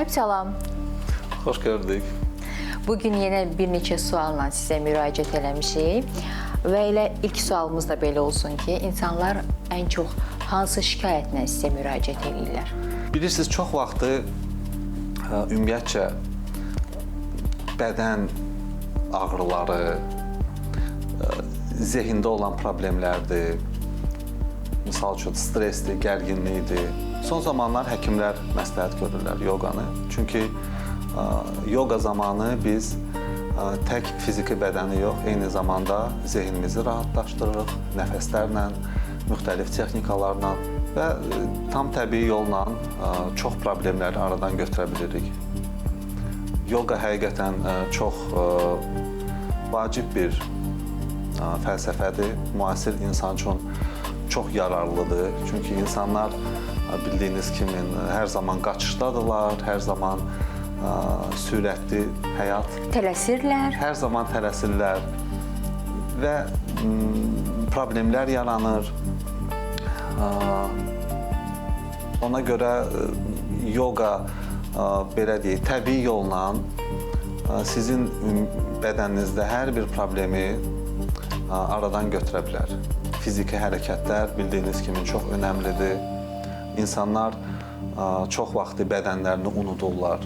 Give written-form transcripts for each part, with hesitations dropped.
Sahib salam. Xoş gördük. Bugün yenə bir neçə sualla sizə müraciət eləmişik. Və elə ilk sualımız da belə olsun ki, insanlar ən çox hansı şikayətlə sizə müraciət edirlər? Bilirsiniz, çox vaxtı ümumiyyətcə bədən ağrıları, zehində olan problemlərdir. Misal üçün, stresdir, gərginlikdir. Son zamanlar həkimlər məsləhət görürlər yoqanı. Çünki yoqa zamanı biz tək fiziki bədəni yox, eyni zamanda zehnimizi rahatlaşdırırıq, nəfəslərlə, müxtəlif texnikalarla və tam təbii yolla çox problemləri aradan götürə bilirik. Yoqa həqiqətən çox vacib bir fəlsəfədir, müasir insan üçün çox yararlıdır. Çünki insanlar bildiyiniz kimi hər zaman qaçışdadırlar, hər zaman sürətli həyat. Tələsirlər. Hər zaman tələsirlər və problemlər yaranır. Ona görə yoga, belə deyək, təbii yolla sizin bədəninizdə hər bir problemi aradan götürə bilər. Fiziki hərəkətlər bildiyiniz kimi çox önəmlidir. İnsanlar çox vaxtı bədənlərini unudurlar.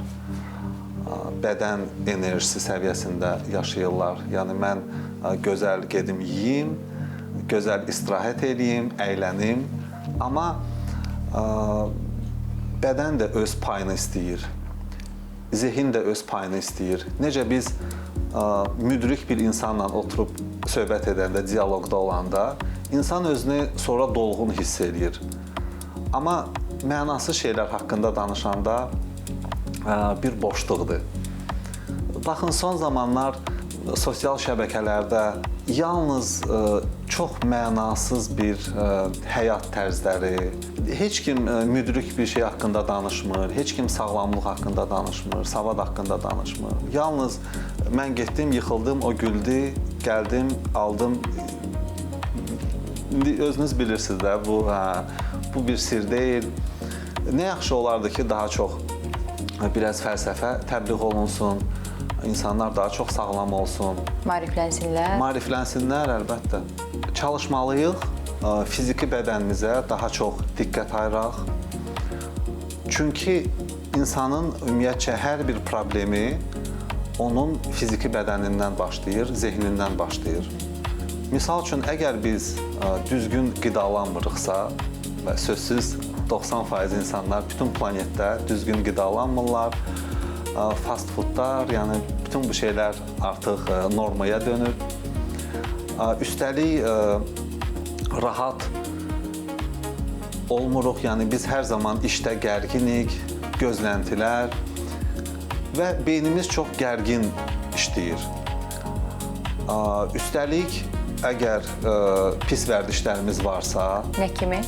Bədən enerjisi səviyyəsində yaşayırlar. Yəni, mən gözəl gedim yiyim, gözəl istirahət edeyim, əylənim. Amma bədən də öz payını istəyir. Zehin də öz payını istəyir. Necə biz müdrik bir insanla oturub söhbət edəndə, diyaloqda olanda, insan özünü sonra dolğun hiss edir. Amma mənasız şeylər haqqında danışanda bir boşluqdur. Baxın, son zamanlar sosial şəbəkələrdə yalnız çox mənasız bir həyat tərzləri, heç kim müdrik bir şey haqqında danışmır, heç kim sağlamlıq haqqında danışmır, savad haqqında danışmır. Yalnız mən getdim, yıxıldım, o güldü, gəldim, aldım. Özünüz bilirsiniz də, bu bir sir deyil. Nə yaxşı olardı ki, daha çox biraz fəlsəfə təbliğ olunsun, insanlar daha çox sağlam olsun. Maariflənsinlər. Maariflənsinlər, əlbəttə. Çalışmalıyıq, fiziki bədənimizə daha çox diqqət ayıraq. Çünki insanın ümumiyyətcə hər bir problemi onun fiziki bədənindən başlayır, zehnindən başlayır. Misal üçün, əgər biz düzgün qidalanmırıqsa və sözsüz 90% insanlar bütün planetdə düzgün qidalanmırlar, fast foodlar, yəni bütün bu şeylər artıq normaya dönür. Üstəlik, rahat olmuruq, yəni biz hər zaman işdə gərginik, gözləntilər və beynimiz çox gərgin işləyir. Üstəlik, əgər pis vərdişlərimiz varsa... Nə kimi?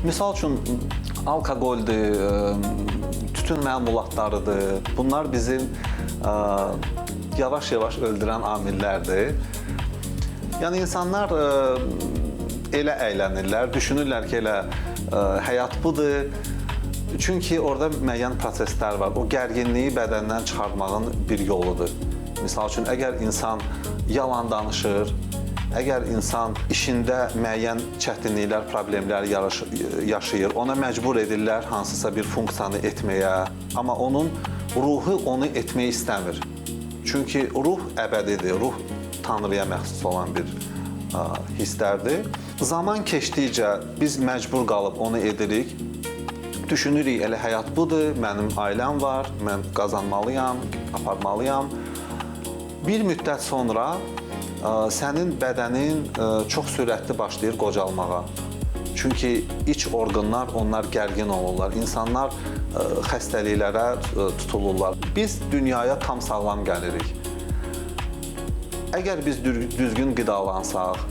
Misal üçün, alkoqoldur, tütün məmulatlarıdır. Bunlar bizim yavaş-yavaş öldürən amillərdir. Yəni, insanlar elə əylənirlər, düşünürlər ki, elə həyat budur. Çünki orada müəyyən proseslər var. O gərginliyi bədəndən çıxartmağın bir yoludur. Misal üçün, əgər insan yalan danışır, əgər insan işində müəyyən çətinliklər, problemlər yaşayır, ona məcbur edirlər hansısa bir funksiyanı etməyə, amma onun ruhu onu etmək istəmir. Çünki ruh əbədidir, ruh Tanrıya məxsus olan bir hisslərdir. Zaman keçdikcə biz məcbur qalıb onu edirik, düşünürük, elə həyat budur, mənim ailəm var, mən qazanmalıyam, aparmalıyam. Bir müddət sonra sənin bədənin çox sürətli başlayır qocalmağa. Çünki iç orqanlar, onlar gərgin olurlar. İnsanlar xəstəliklərə tutulurlar. Biz dünyaya tam sağlam gəlirik. Əgər biz düzgün qidalansaq,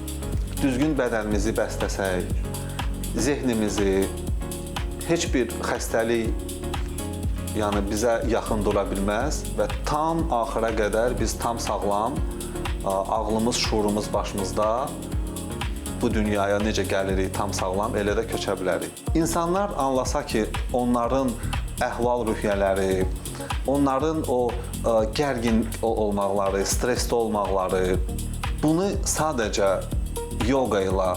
düzgün bədənimizi bəsləsək, zehnimizi, heç bir xəstəlik bizə yaxın dura bilməz və tam axıra qədər biz tam sağlam, ağlımız, şuurumuz başımızda bu dünyaya necə gəlirik tam sağlam, elə də köçə bilərik. İnsanlar anlasa ki, onların əhval-ruhiyyələri, onların o gərgin olmaqları, stresli olmaqları, bunu sadəcə yoga ilə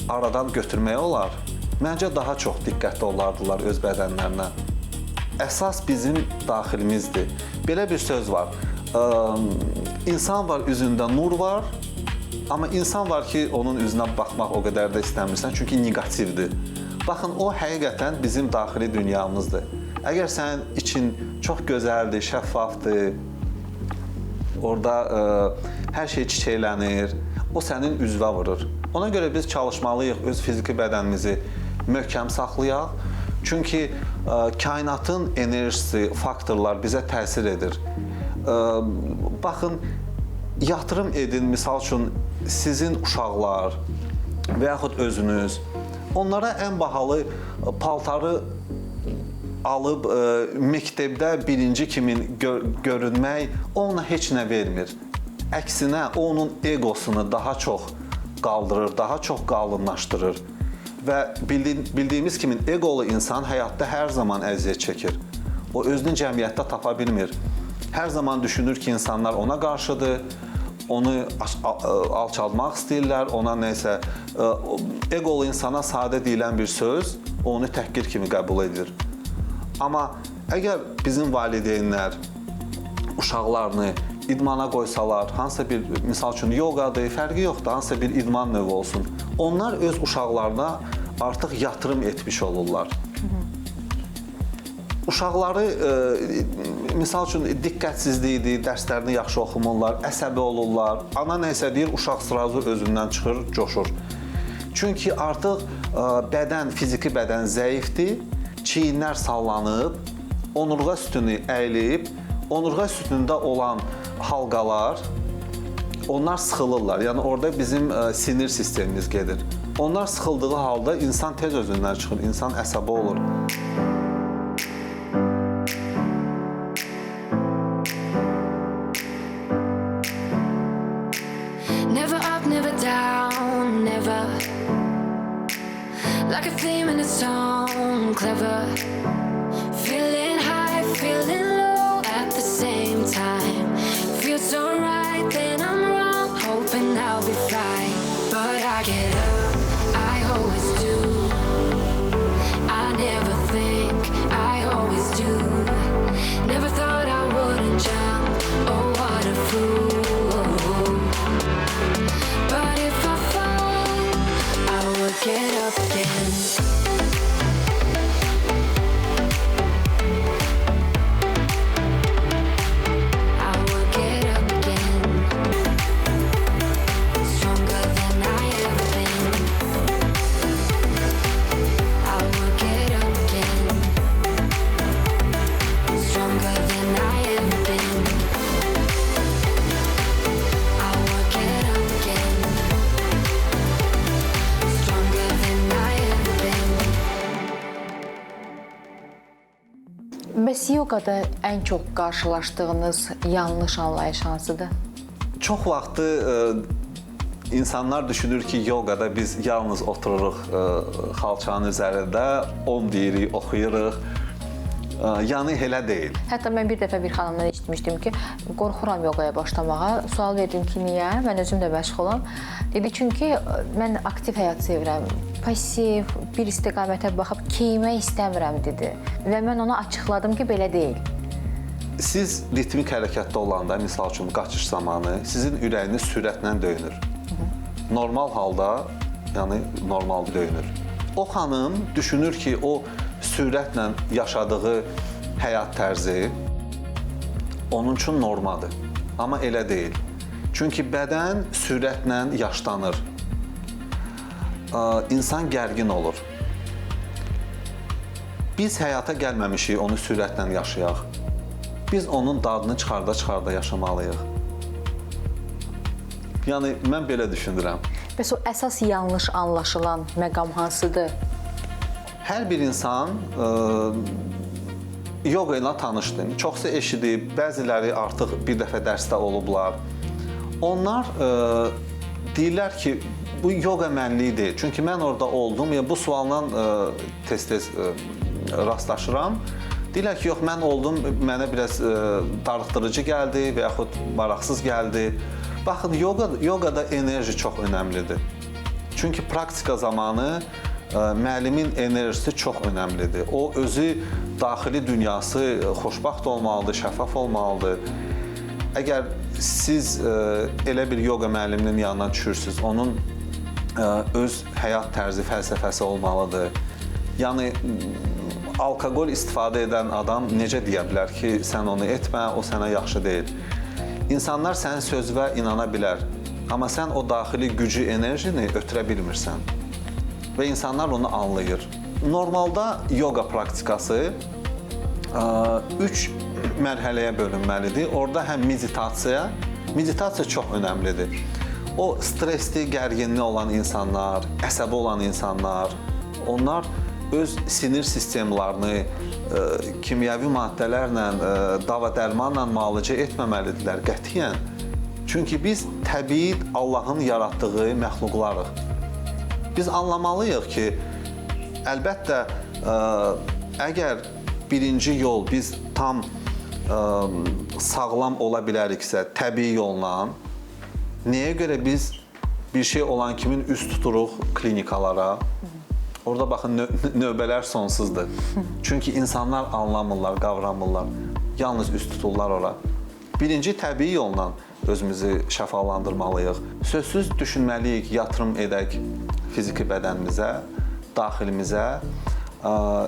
aradan götürmək olar. Məncə daha çox diqqətli olardılar öz bədənlərinə. Əsas bizim daxilimizdir. Belə bir söz var. İnsan var, üzündə nur var, amma insan var ki, onun üzünə baxmaq o qədər də istəmirsən, çünki negativdir. Baxın, o həqiqətən bizim daxili dünyamızdır. Əgər sənin için çox gözəldir, şəffafdır, orada hər şey çiçəklənir, o sənin üzvə vurur. Ona görə biz çalışmalıyıq öz fiziki bədənimizi möhkəm saxlayaq. Çünki kainatın enerjisi, faktorlar bizə təsir edir. Baxın, yatırım edin, misal üçün sizin uşaqlar və yaxud özünüz, onlara ən bahalı paltarı alıb məktəbdə birinci kimi görünmək ona heç nə vermir. Əksinə, o onun egosunu daha çox qaldırır, daha çox qalınlaşdırır. Və bildiyimiz kimi eqolu insan həyatda hər zaman əziyyət çəkir. O özünü cəmiyyətdə tapa bilmir. Hər zaman düşünür ki, insanlar ona qarşıdır, onu alçaltmaq istəyirlər, ona nəysə. Eqolu insana sadə deyilən bir söz onu təhqir kimi qəbul edir. Amma əgər bizim valideynlər uşaqlarını idmana qoysalar, hansısa bir, misal üçün yogadır, fərqi yoxdur, hansısa bir idman növü olsun, onlar öz uşaqlarına artıq yatırım etmiş olurlar. Uşaqları, misal üçün diqqətsizlikdir, dərslərini yaxşı oxumurlar, əsəbi olurlar, ana nəysə deyir, uşaq sırası özündən çıxır, coşur. Çünki artıq bədən, fiziki bədən zəifdir, çiyinlər sallanıb, onurğa sütunu əyilib, onurğa sütununda olan halqalar, onlar sıxılırlar. Yəni orada bizim sinir sistemimiz gedir. Onlar sıxıldığı halda insan tez özündən çıxır, insan əsəbi olur. Never up, never down, never like a theme in a song, clever. Feeling high, feeling low at the same time. Feels so right, then I'm wrong, hoping I'll be fine. But I get up, I always do. I never think, I always do. Never thought I wouldn't jump, oh what a fool. But if I fall, I will get up again. Bəs yoqada ən çox qarşılaşdığınız yanlış anlayış hansıdır? Çox vaxtı insanlar düşünür ki, yoqada biz yalnız otururuq xalçanın üzərində, om deyirik, oxuyuruq. Yəni elə deyil. Hətta mən bir dəfə bir xanımdan eşitmişdim ki, qorxuram yoqaya başlamağa. Sual verdim ki, niyə? Mən özüm də məşğulam. Dedi, çünki mən aktiv həyat sevirəm. Pasiv, bir istiqamətə baxıb keymək istəmirəm, dedi. Və mən ona açıqladım ki, belə deyil. Siz ritmik hərəkətdə olanda, misal üçün qaçış zamanı, sizin ürəyiniz sürətlə döyünür. Normal halda, yəni normal döyünür. O xanım düşünür ki, o sürətlə yaşadığı həyat tərzi onun üçün normadır. Amma elə deyil. Çünki bədən sürətlə yaşlanır. İnsan gərgin olur. Biz həyata gəlməmişik onu sürətlə yaşayaq. Biz onun dadını çıxarda-çıxarda yaşamalıyıq. Yəni, mən belə düşünürəm. Bəs o əsas yanlış anlaşılan məqam hansıdır? Hər bir insan yoga ilə tanışdır. Çoxsa eşidib, bəziləri artıq bir dəfə dərsdə olublar. Onlar deyirlər ki, bu yoga mənlikdir. Çünki mən orada oldum. Bu sualla tez-tez rastlaşıram. Deyirlər ki, yox, mən oldum, mənə biraz darıxdırıcı gəldi və yaxud maraqsız gəldi. Baxın, yoqada enerji çox önəmlidir. Çünki praktika zamanı müəllimin enerjisi çox önəmlidir. O özü daxili dünyası xoşbaxt olmalıdır, şəffaf olmalıdır. Əgər siz elə bir yoga müəlliminin yanına düşürsünüz, onun öz həyat tərzi, fəlsəfəsi olmalıdır. Yəni alkoqol istifadə edən adam necə deyə bilər ki, sən onu etmə, o sənə yaxşı deyil. İnsanlar sənin sözünə inana bilər, amma sən o daxili gücü, enerjini ötürə bilmirsən və insanlar onu anlayır. Normalda yoga praktikası 3 mərhələyə bölünməlidir. Orada həm meditasiya çox önəmlidir. O stresli, gərginli olan insanlar, əsəbi olan insanlar, onlar öz sinir sistemlərini kimyəvi maddələrlə, dava dərmanla müalicə etməməlidirlər qətiyyən. Çünki biz təbii Allahın yaratdığı məxluqlarıq. Biz anlamalıyıq ki, əlbəttə, əgər birinci yol biz tam sağlam ola biləriksə, təbii yolla, nəyə görə biz bir şey olan kimin üst tuturuq klinikalara? Orada baxın, növbələr sonsuzdur. Çünki insanlar anlamırlar, qavramırlar. Yalnız üst tuturlar ora. Birinci, təbii yolla özümüzü şəfalandırmalıyıq. Sözsüz düşünməliyik, yatırım edək fiziki bədənimizə, daxilimizə.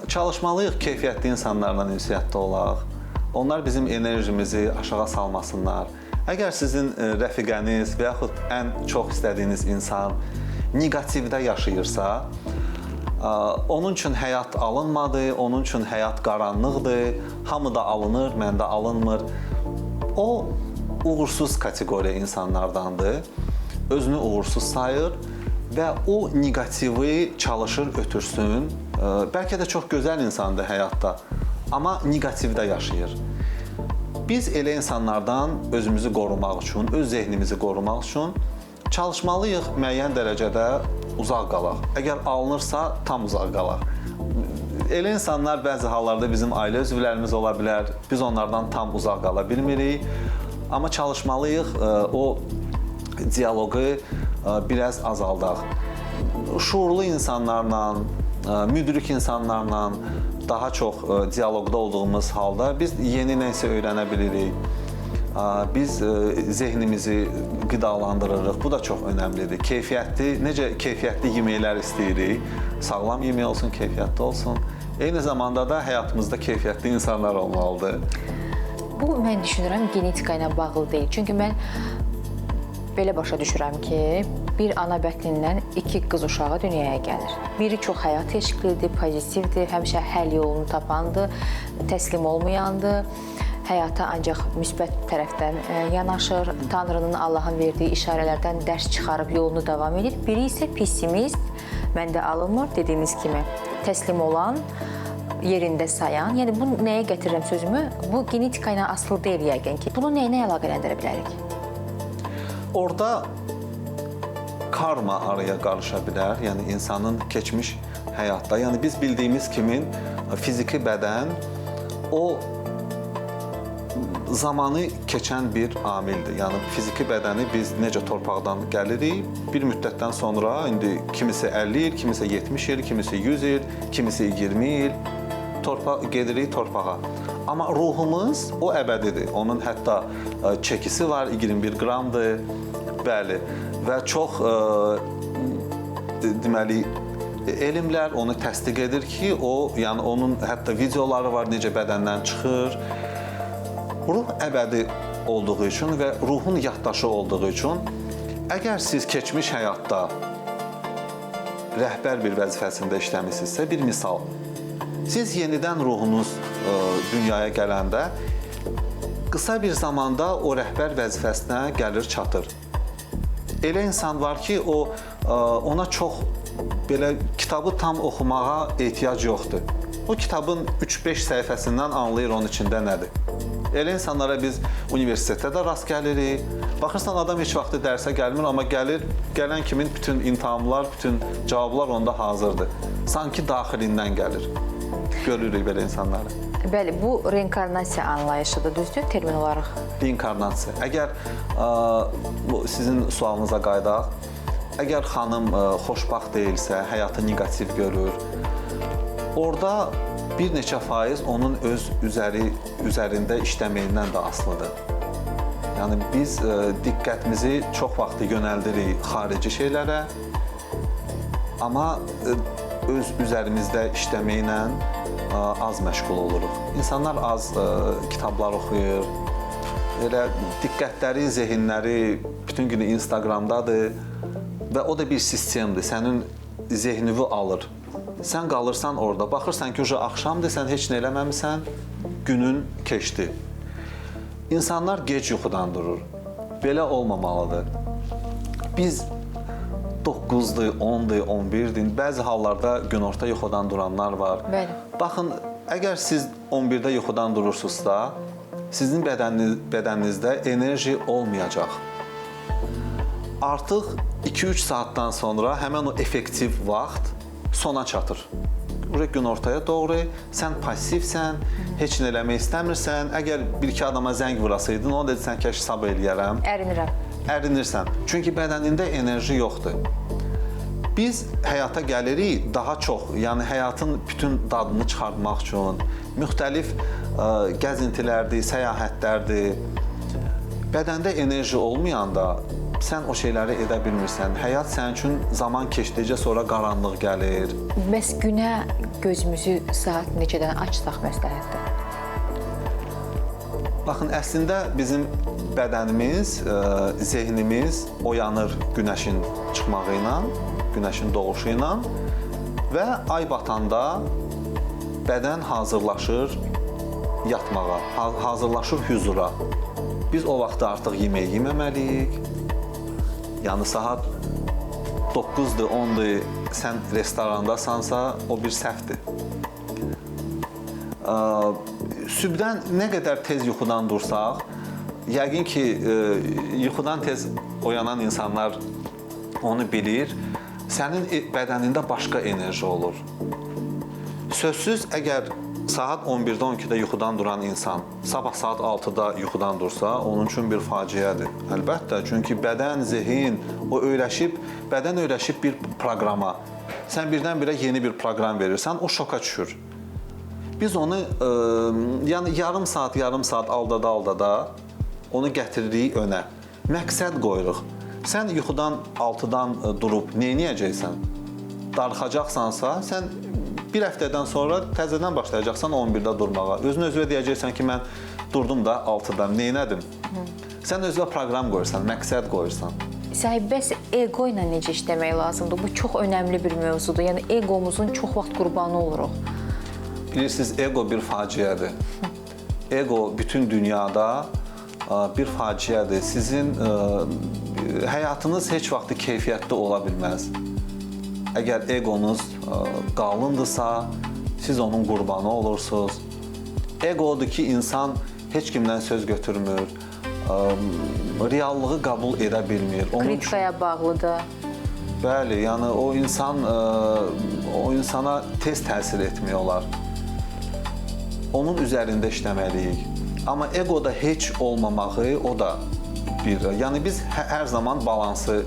Çalışmalıyıq keyfiyyətli insanlarla ünsiyyətdə olaq. Onlar bizim enerjimizi aşağı salmasınlar. Əgər sizin rəfiqəniz və yaxud ən çox istədiyiniz insan negativdə yaşayırsa, onun üçün həyat alınmadı, onun üçün həyat qaranlıqdır, hamıda alınır, məndə alınmır. O, uğursuz kateqoriya insanlardandır, özünü uğursuz sayır və o negativi çalışır, ötürsün. Bəlkə də çox gözəl insandır həyatda, amma negativdə yaşayır. Biz elə insanlardan özümüzü qorumaq üçün, öz zehnimizi qorumaq üçün çalışmalıyıq müəyyən dərəcədə uzaq qalaq. Əgər alınırsa, tam uzaq qalaq. Elə insanlar bəzi hallarda bizim ailə üzvlərimiz ola bilər, biz onlardan tam uzaq qala bilmirik. Amma çalışmalıyıq o dialoqu biraz azaldaq. Şuurlu insanlarla, müdrik insanlarla daha çox dialoqda olduğumuz halda biz yeni nəsə öyrənə bilirik. Biz zehnimizi qidalandırırıq. Bu da çox önəmlidir. Necə keyfiyyətli yeməklər istəyirik, sağlam yemək olsun, keyfiyyətli olsun. Eyni zamanda da həyatımızda keyfiyyətli insanlar olmalıdır. Bu, mən düşünürəm, genetika ilə bağlı deyil. Çünki mən belə başa düşürəm ki, bir ana bətnindən 2 qız uşağı dünyaya gəlir. Biri çox həyat eşqlidir, pozitivdir, həmişə həll yolunu tapandır, təslim olmayandır. Həyata ancaq müsbət tərəfdən yanaşır, Tanrının, Allahın verdiyi işarələrdən dərs çıxarıb yolunu davam edir. Biri isə pessimist, məndə alınmır, dediyiniz kimi təslim olan, yerində sayan. Yəni, bu nəyə gətirirəm sözümü? Bu genetika ilə asılı deyil yəqin ki. Bunu nəyinə əlaqələndirə bilərik? Orada karma araya qarışa bilər, yəni insanın keçmiş həyatda. Yəni, biz bildiyimiz kimi fiziki bədən o zamanı keçən bir amildir. Yəni, fiziki bədəni biz necə torpaqdan gəlirik, bir müddətdən sonra, indi kimisi 50 il, kimisi 70 il, kimisi 100 il, kimisi 20 il gedirik torpağa. Amma ruhumuz o əbədidir. Onun hətta çəkisi var, 21 qramdır, bəli. Və çox, deməli, elmlər onu təsdiq edir ki, yəni onun hətta videoları var, necə bədəndən çıxır. Ruh əbədi olduğu üçün və ruhun yaddaşı olduğu üçün, əgər siz keçmiş həyatda rəhbər bir vəzifəsində işləmisinizsə, bir misal, siz yenidən ruhunuz dünyaya gələndə qısa bir zamanda o rəhbər vəzifəsinə gəlir, çatır. Elə insan var ki, ona çox belə kitabı tam oxumağa ehtiyac yoxdur. O kitabın 3-5 səhifəsindən anlayır onun içində nədir. Elə insanlara biz universitetdə də rast gəlirik. Baxırsan, adam heç vaxtı dərsə gəlmir, amma gələn kimin bütün imtahanlar, bütün cavablar onda hazırdır. Sanki daxilindən gəlir. görürük belə insanları. Bəli, bu reinkarnasiya anlayışıdır, düzdür, termin olaraq? Reinkarnasiya. Əgər bu sizin sualınıza qayıdaq, əgər xanım xoşbaxt deyilsə, həyatı neqativ görür, orada bir neçə faiz onun öz üzərində işləməyindən də asılıdır. Yəni biz diqqətimizi çox vaxt yönəldirik xarici şeylərə, amma öz üzərimizdə işləməklə az məşğul oluruq. İnsanlar az kitablar oxuyur, elə diqqətləri, zehinləri bütün günü Instagramdadır və o da bir sistemdir, sənin zehnini alır. Sən qalırsan orada, baxırsan ki, axşamdır, sən heç nə eləməmisən, günün keçdi. İnsanlar gec yuxudan durur. Belə olmamalıdır. Biz 9-dur, 10-dur, 11-dir. Bəzi hallarda günorta yuxudan duranlar var. Bəli. Baxın, əgər siz 11-də yuxudan durursunuzsa, sizin bədəninizdə enerji olmayacaq. Artıq 2-3 saatdan sonra həmən o effektiv vaxt sona çatır. Günortaya doğru sən passivsən, heç nə eləmək istəmirsən. Əgər bir-iki adama zəng vurasaydın, onu dedirsən ki, sabah eləyərəm. Ərinirəm. Ərinirsən. Çünki bədənində enerji yoxdur. Biz həyata gəlirik daha çox, yəni həyatın bütün dadını çıxartmaq üçün müxtəlif gəzintilərdir, səyahətlərdir. Bədəndə enerji olmayanda sən o şeyləri edə bilmirsən. Həyat sənin üçün zaman keçdikcə sonra qaranlıq gəlir. Bəs günə gözümüzü saat neçədən açsaq məsləhətdir? Baxın, əslində bizim bədənimiz, zehnimiz oyanır günəşin çıxmağı ilə, günəşin doğuşu ilə və ay batanda bədən hazırlaşır yatmağa, hazırlaşır hüzura. Biz o vaxtda artıq yemək yeməməliyik. Yəni saat 9-dur, 10-dur, sən restorandasansa, o bir səhvdir. Sübdən nə qədər tez yuxudan dursaq, yəqin ki, yuxudan tez oyanan insanlar onu bilir, sənin bədənində başqa enerji olur. Sözsüz, əgər saat 11-də, 12-də yuxudan duran insan sabah saat 6-da yuxudan dursa, onun üçün bir faciədir. Əlbəttə, çünki bədən, zehin, o bədən öyrəşib bir proqrama. Sən birdən-birə yeni bir proqram verirsən, o şoka düşür. Biz onu yəni yarım saat aldada onu gətiririk önə. Məqsəd qoyuruq. Sən yuxudan 6-dan durub nə edəcəksən? Darıxacaqsansa, sən bir həftədən sonra təzədən başlayacaqsan 11-də durmağa. Özünə deyəcəksən ki, mən durdum da 6-da, nə elədim? Sən özünə proqram qoyursan, məqsəd qoyursan. Sahib, bəs ego ilə necə işləmək lazımdır? Bu çox önəmli bir mövzudur. Yəni, egomuzun çox vaxt qurbanı oluruq. Bilirsiniz, ego bir faciədir. Ego bütün dünyada bir faciədir. Sizin həyatınız heç vaxt keyfiyyətli ola bilməz. Əgər egonuz qalındırsa, siz onun qurbanı olursunuz. Ego odur ki, insan heç kimdən söz götürmür, reallığı qəbul edə bilmir. Kritikaya bağlıdır. Bəli, yəni o insana tez təsir etmək olar. Onun üzərində işləməliyik. Amma egoda heç olmamağı, o da bir... Yəni biz hər zaman balansı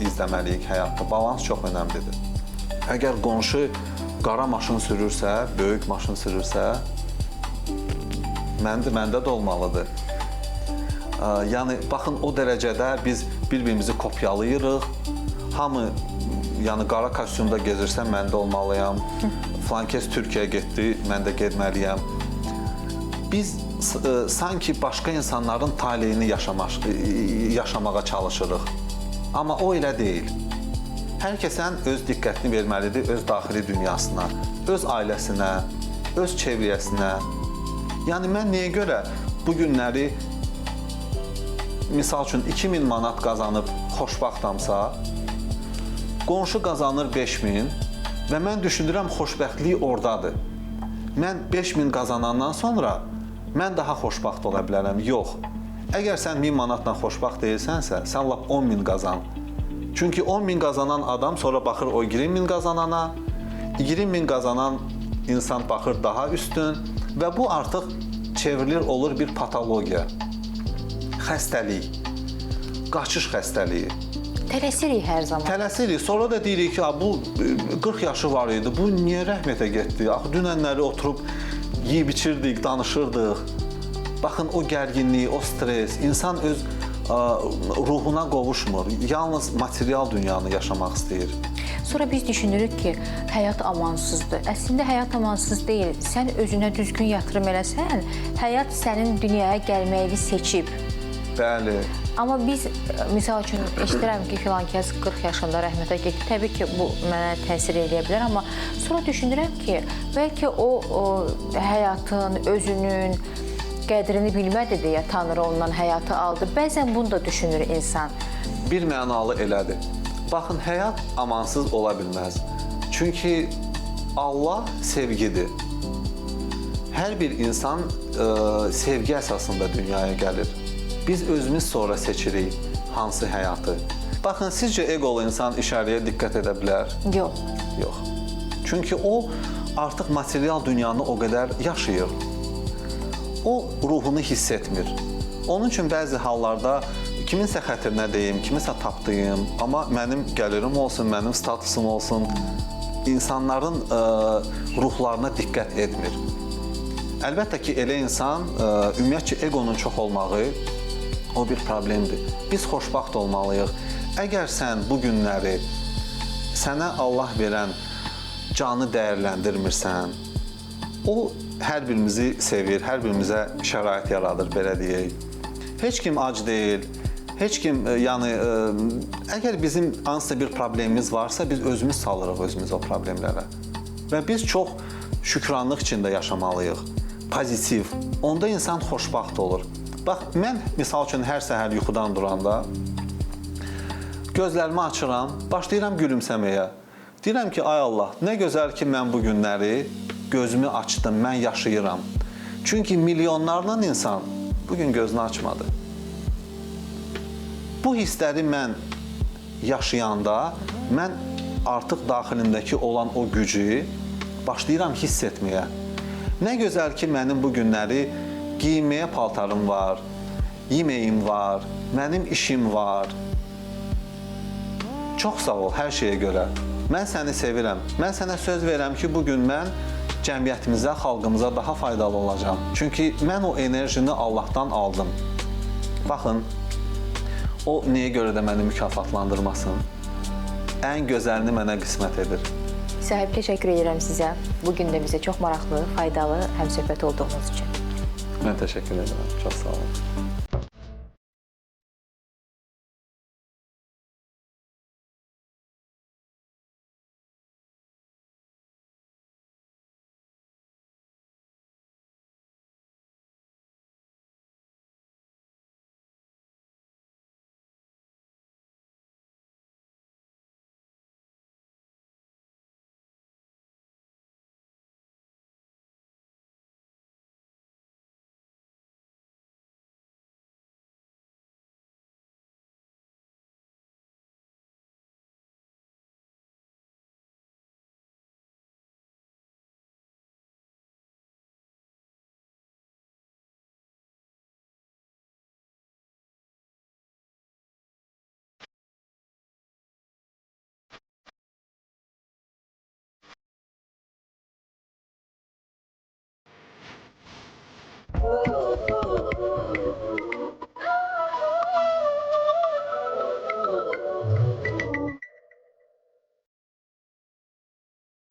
izləməliyik həyatda. Balans çox önəmlidir. Əgər qonşu qara maşın sürürsə, böyük maşın sürürsə, məndə də olmalıdır. Yəni, baxın, o dərəcədə biz bir-birimizi kopyalayırıq. Hamı, yəni, qara kostyumda gezirsə, mən də olmalıyam. Filankəs Türkiyəyə getdi, mən də getməliyəm. Biz sanki başqa insanların taleyini yaşamağa çalışırıq. Amma o elə deyil. Hər kəsən öz diqqətini verməlidir öz daxili dünyasına, öz ailəsinə, öz çevriyəsinə. Yəni, mən nəyə görə bu günləri, misal üçün, 2000 manat qazanıb xoşbaxtamsa, qonşu qazanır 5000 və mən düşünürəm, xoşbəxtlik oradadır. Mən 5000 qazanandan sonra mən daha xoşbaxt ola bilərəm. Yox. Əgər sən 1000 manatla xoşbaxt deyilsənsə, sən lap 10.000 qazan. Çünki 10.000 qazanan adam sonra baxır o 20.000 qazanana, 20.000 qazanan insan baxır daha üstün və bu artıq çevrilir olur bir patologiya, xəstəlik, qaçış xəstəliyi. Tələsirik hər zaman. Tələsirik. Sonra da deyirik ki, bu 40 yaşı var idi, bu niyə rəhmətə getdi? Axı dünənləri oturub yeyib içirdik, danışırdıq. Baxın o gərginlik, o stres, insan öz ruhuna qovuşmur. Yalnız material dünyanı yaşamaq istəyir. Sonra biz düşünürük ki, həyat amansızdır. Əslində həyat amansız deyil. Sən özünə düzgün yatırım eləsən, həyat sənin dünyaya gəlməyini seçib. Bəli. Amma biz, misal üçün, eşidirəm ki, filan kəs 40 yaşında rəhmətə getdi. Təbii ki, bu mənə təsir edə bilər, amma sonra düşünürəm ki, bəlkə o həyatın, özünün qədrini bilmədi deyə Tanrı ondan həyatı aldı. Bəzən bunu da düşünür insan. Bir mənalı elədir. Baxın, həyat amansız ola bilməz. Çünki Allah sevgidir. Hər bir insan sevgi əsasında dünyaya gəlir. Biz özümüz sonra seçirik hansı həyatı. Baxın, sizcə eqolu insan işarəyə diqqət edə bilər? Yox. Yox. Çünki o artıq material dünyanı o qədər yaşayır. O ruhunu hiss etmir. Onun üçün bəzi hallarda kiminsə xətrinə deyim, kimisə tapdıyım, amma mənim gəlirim olsun, mənim statusum olsun, insanların ruhlarına diqqət etmir. Əlbəttə ki, elə insan, ümumiyyətcə eqonun çox olmağı o bir problemdir. Biz xoşbaxt olmalıyıq. Əgər sən bu günləri sənə Allah verən canı dəyərləndirmirsən, o hər birimizi sevir, hər birimizə şərait yaradır, belə deyək. Heç kim ac deyil, heç kim, yəni, əgər bizim hansısa bir problemimiz varsa, biz özümüz salırıq özümüz o problemlərə. Və biz çox şükranlıq içində yaşamalıyıq, pozitiv. Onda insan xoşbaxt olur. Bax, mən misal üçün hər səhər yuxudan duranda gözlərimi açıram, başlayıram gülümsəməyə. Deyirəm ki, ay Allah, nə gözəl ki, mən bu günləri gözümü açdım, mən yaşayıram. Çünki milyonlarla insan bugün gözünü açmadı. Bu hissləri mən yaşayanda, mən artıq daxilindəki olan o gücü başlayıram hiss etməyə. Nə gözəl ki, mənim bu günləri giyinməyə paltarım var, yeməyim var, mənim işim var. Çox sağ ol hər şeyə görə. Mən səni sevirəm. Mən sənə söz verirəm ki, bugün mən cəmiyyətimizə, xalqımıza daha faydalı olacağam. Çünki mən o enerjini Allahdan aldım. Baxın, o niyə görə də məni mükafatlandırmasın? Ən gözəlini mənə qismət edir. Sahib, təşəkkür edirəm sizə. Bugün də bizə çox maraqlı, faydalı həmsöhbət olduğunuz üçün. Mən təşəkkür edirəm. Çox sağ olun.